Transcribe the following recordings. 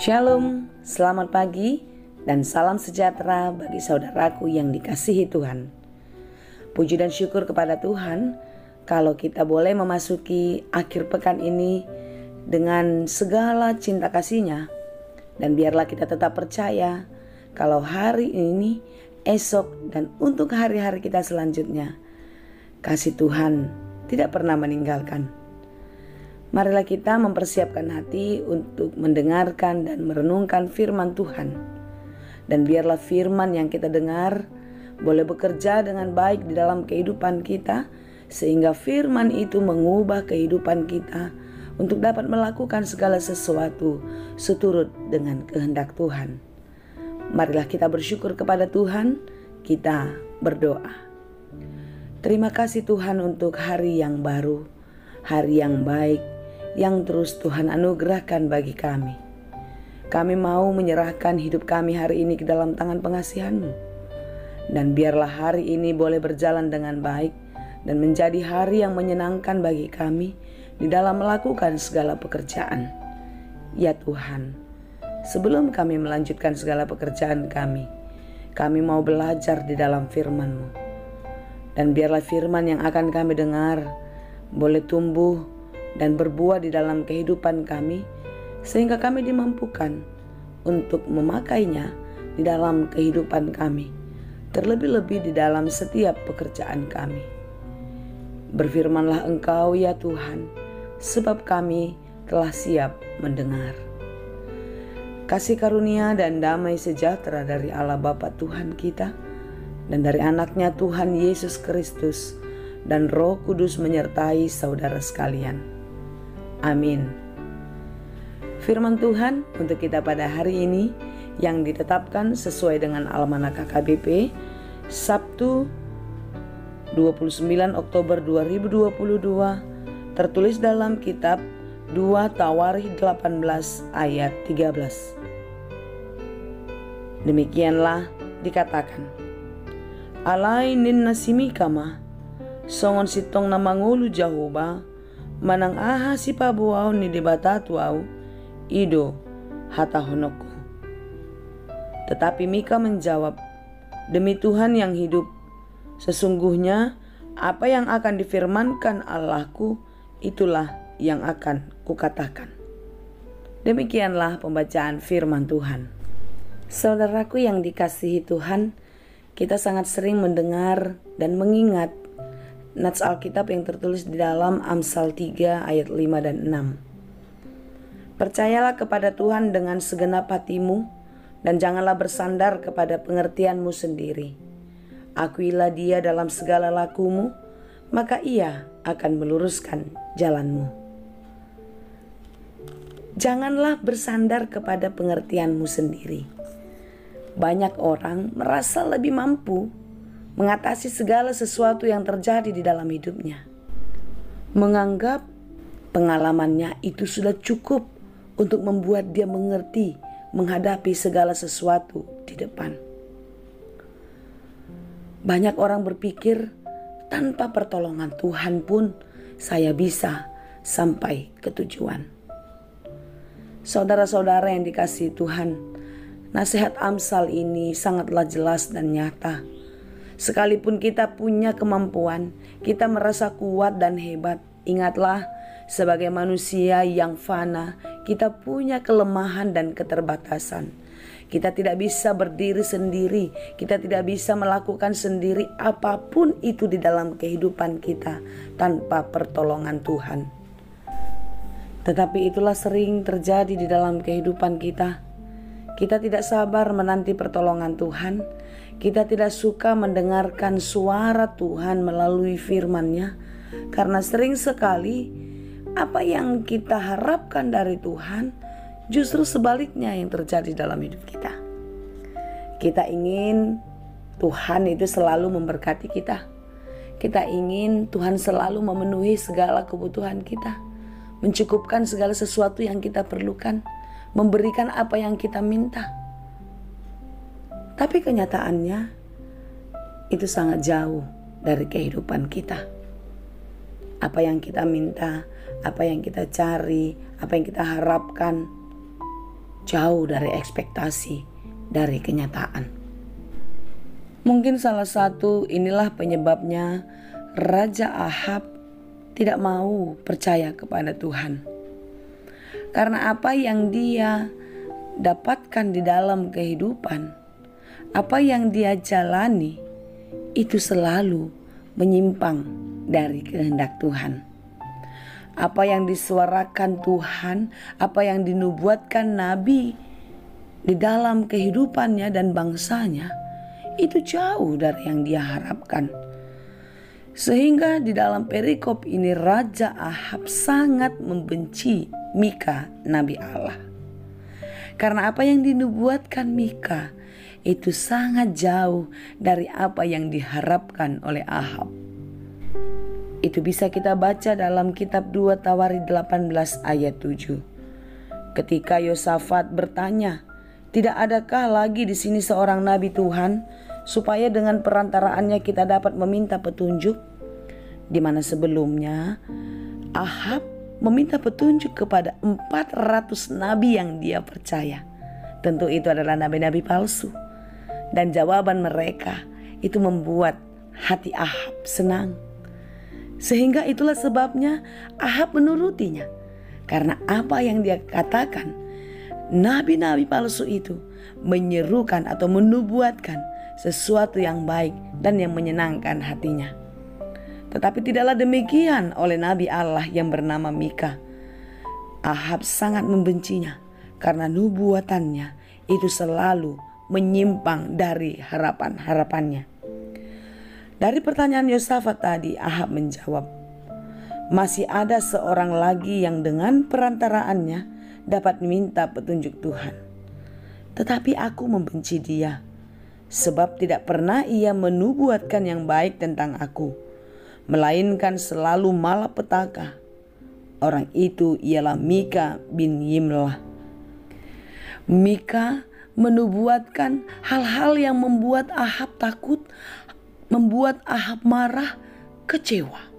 Shalom, selamat pagi dan salam sejahtera bagi saudaraku yang dikasihi Tuhan. Puji dan syukur kepada Tuhan kalau kita boleh memasuki akhir pekan ini dengan segala cinta kasih-Nya. Dan biarlah kita tetap percaya kalau hari ini, esok, dan untuk hari-hari kita selanjutnya, kasih Tuhan tidak pernah meninggalkan. Marilah kita mempersiapkan hati untuk mendengarkan dan merenungkan firman Tuhan. Dan biarlah firman yang kita dengar boleh bekerja dengan baik di dalam kehidupan kita, sehingga firman itu mengubah kehidupan kita untuk dapat melakukan segala sesuatu seturut dengan kehendak Tuhan. Marilah kita bersyukur kepada Tuhan, kita berdoa. Terima kasih Tuhan untuk hari yang baru, hari yang baik, yang terus Tuhan anugerahkan bagi kami. Kami mau menyerahkan hidup kami hari ini ke dalam tangan pengasihan-Mu. Dan biarlah hari ini boleh berjalan dengan baik dan menjadi hari yang menyenangkan bagi kami di dalam melakukan segala pekerjaan. Ya Tuhan, sebelum kami melanjutkan segala pekerjaan kami mau belajar di dalam firman-Mu. Dan biarlah firman yang akan kami dengar boleh tumbuh dan berbuah di dalam kehidupan kami, sehingga kami dimampukan untuk memakainya di dalam kehidupan kami, terlebih-lebih di dalam setiap pekerjaan kami. Berfirmanlah Engkau ya Tuhan, sebab kami telah siap mendengar. Kasih karunia dan damai sejahtera dari Allah Bapa Tuhan kita, dan dari anaknya Tuhan Yesus Kristus, dan Roh Kudus menyertai saudara sekalian. Amin. Firman Tuhan untuk kita pada hari ini yang ditetapkan sesuai dengan Almanak KKBP Sabtu 29 Oktober 2022, tertulis dalam kitab 2 Tawarikh 18 ayat 13. Demikianlah dikatakan, Alai nin nasimikama songon sitong na mangulu Jahoba manang aha si pabuaw ni debatatuaw ido hatahonoko. Tetapi Mika menjawab, demi Tuhan yang hidup, sesungguhnya apa yang akan difirmankan Allahku itulah yang akan kukatakan. Demikianlah pembacaan firman Tuhan. Saudaraku yang dikasihi Tuhan, kita sangat sering mendengar dan mengingat nats Alkitab yang tertulis di dalam Amsal 3 ayat 5 dan 6. Percayalah kepada Tuhan dengan segenap hatimu dan janganlah bersandar kepada pengertianmu sendiri. Akuilah Dia dalam segala lakumu, maka Ia akan meluruskan jalanmu. Janganlah bersandar kepada pengertianmu sendiri. Banyak orang merasa lebih mampu mengatasi segala sesuatu yang terjadi di dalam hidupnya. Menganggap pengalamannya itu sudah cukup untuk membuat dia mengerti menghadapi segala sesuatu di depan. Banyak orang berpikir tanpa pertolongan Tuhan pun saya bisa sampai ke tujuan. Saudara-saudara yang dikasihi Tuhan, nasihat Amsal ini sangatlah jelas dan nyata. Sekalipun kita punya kemampuan, kita merasa kuat dan hebat, ingatlah sebagai manusia yang fana, kita punya kelemahan dan keterbatasan. Kita tidak bisa berdiri sendiri, kita tidak bisa melakukan sendiri apapun itu di dalam kehidupan kita tanpa pertolongan Tuhan. Tetapi itulah sering terjadi di dalam kehidupan kita. Kita tidak sabar menanti pertolongan Tuhan. Kita tidak suka mendengarkan suara Tuhan melalui firman-Nya, karena sering sekali apa yang kita harapkan dari Tuhan justru sebaliknya yang terjadi dalam hidup kita. Kita ingin Tuhan itu selalu memberkati kita. Kita ingin Tuhan selalu memenuhi segala kebutuhan kita, mencukupkan segala sesuatu yang kita perlukan, memberikan apa yang kita minta. Tapi kenyataannya itu sangat jauh dari kehidupan kita. Apa yang kita minta, apa yang kita cari, apa yang kita harapkan, jauh dari ekspektasi, dari kenyataan. Mungkin salah satu inilah penyebabnya Raja Ahab tidak mau percaya kepada Tuhan. Karena apa yang dia dapatkan di dalam kehidupan, apa yang dia jalani, itu selalu menyimpang dari kehendak Tuhan. Apa yang disuarakan Tuhan, apa yang dinubuatkan Nabi di dalam kehidupannya dan bangsanya, itu jauh dari yang dia harapkan. Sehingga di dalam perikop ini Raja Ahab sangat membenci Mika, Nabi Allah. Karena apa yang dinubuatkan Mika itu sangat jauh dari apa yang diharapkan oleh Ahab. Itu bisa kita baca dalam kitab 2 Tawarid 18 ayat 7. Ketika Yosafat bertanya, "Tidak adakah lagi di sini seorang nabi Tuhan, supaya dengan perantaraannya kita dapat meminta petunjuk?" Di mana sebelumnya Ahab meminta petunjuk kepada 400 nabi yang dia percaya. Tentu itu adalah nabi-nabi palsu. Dan jawaban mereka itu membuat hati Ahab senang. Sehingga itulah sebabnya Ahab menurutinya. Karena apa yang dia katakan, nabi-nabi palsu itu menyerukan atau menubuatkan sesuatu yang baik dan yang menyenangkan hatinya. Tetapi tidaklah demikian oleh Nabi Allah yang bernama Mika. Ahab sangat membencinya karena nubuatannya itu selalu menyimpang dari harapan-harapannya. Dari pertanyaan Yosafat tadi, Ahab menjawab, "Masih ada seorang lagi yang dengan perantaraannya dapat minta petunjuk Tuhan. Tetapi aku membenci dia, sebab tidak pernah ia menubuatkan yang baik tentang aku, melainkan selalu malapetaka. Orang itu ialah Mika bin Yimlah." Mika menubuatkan hal-hal yang membuat Ahab takut, membuat Ahab marah, kecewa.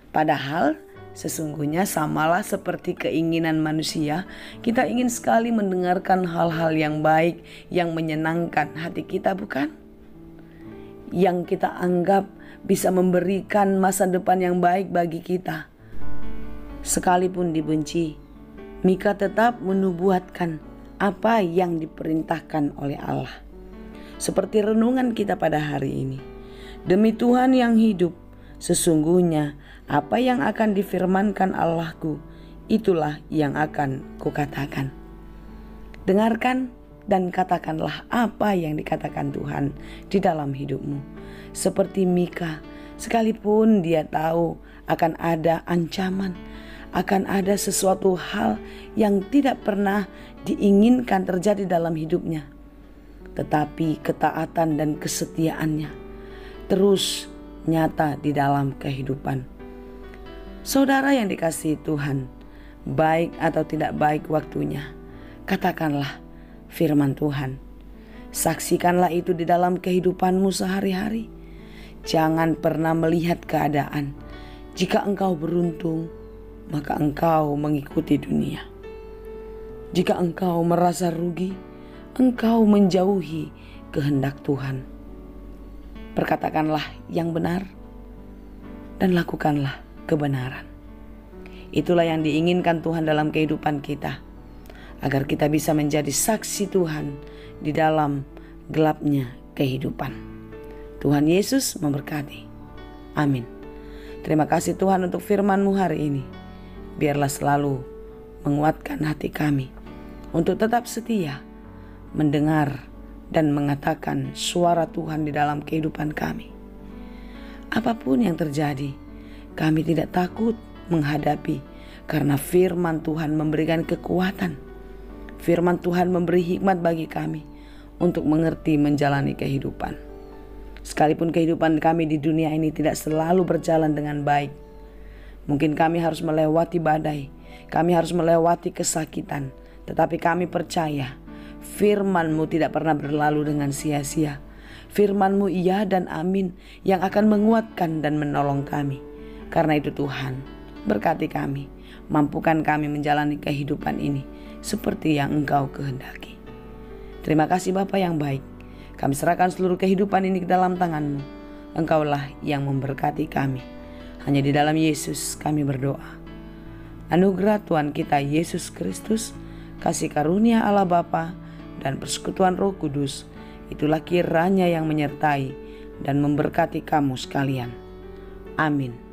Padahal sesungguhnya samalah seperti keinginan manusia, kita ingin sekali mendengarkan hal-hal yang baik, yang menyenangkan hati kita, bukan? Yang kita anggap bisa memberikan masa depan yang baik bagi kita. Sekalipun dibenci, Mika tetap menubuatkan apa yang diperintahkan oleh Allah. Seperti renungan kita pada hari ini. Demi Tuhan yang hidup, sesungguhnya apa yang akan difirmankan Allahku, itulah yang akan kukatakan. Dengarkan dan katakanlah apa yang dikatakan Tuhan di dalam hidupmu. Seperti Mika, sekalipun dia tahu akan ada ancaman, akan ada sesuatu hal yang tidak pernah diinginkan terjadi dalam hidupnya, tetapi ketaatan dan kesetiaannya terus nyata di dalam kehidupan. Saudara yang dikasihi Tuhan, baik atau tidak baik waktunya, katakanlah firman Tuhan. Saksikanlah itu di dalam kehidupanmu sehari-hari. Jangan pernah melihat keadaan. Jika engkau beruntung, maka engkau mengikuti dunia. Jika engkau merasa rugi, engkau menjauhi kehendak Tuhan. Perkatakanlah yang benar dan lakukanlah kebenaran. Itulah yang diinginkan Tuhan dalam kehidupan kita, agar kita bisa menjadi saksi Tuhan di dalam gelapnya kehidupan. Tuhan Yesus memberkati. Amin. Terima kasih Tuhan untuk firman-Mu hari ini. Biarlah selalu menguatkan hati kami untuk tetap setia mendengar dan mengatakan suara Tuhan di dalam kehidupan kami. Apapun yang terjadi, kami tidak takut menghadapi, karena firman Tuhan memberikan kekuatan. Firman Tuhan memberi hikmat bagi kami untuk mengerti menjalani kehidupan. Sekalipun kehidupan kami di dunia ini tidak selalu berjalan dengan baik, mungkin kami harus melewati badai, kami harus melewati kesakitan, tetapi kami percaya firman-Mu tidak pernah berlalu dengan sia-sia. Firman-Mu iya dan amin yang akan menguatkan dan menolong kami. Karena itu Tuhan, berkati kami, mampukan kami menjalani kehidupan ini seperti yang Engkau kehendaki. Terima kasih Bapa yang baik. Kami serahkan seluruh kehidupan ini ke dalam tangan-Mu. Engkaulah yang memberkati kami. Hanya di dalam Yesus kami berdoa. Anugerah Tuhan kita Yesus Kristus, kasih karunia Allah Bapa, dan persekutuan Roh Kudus, itulah kiranya yang menyertai dan memberkati kamu sekalian. Amin.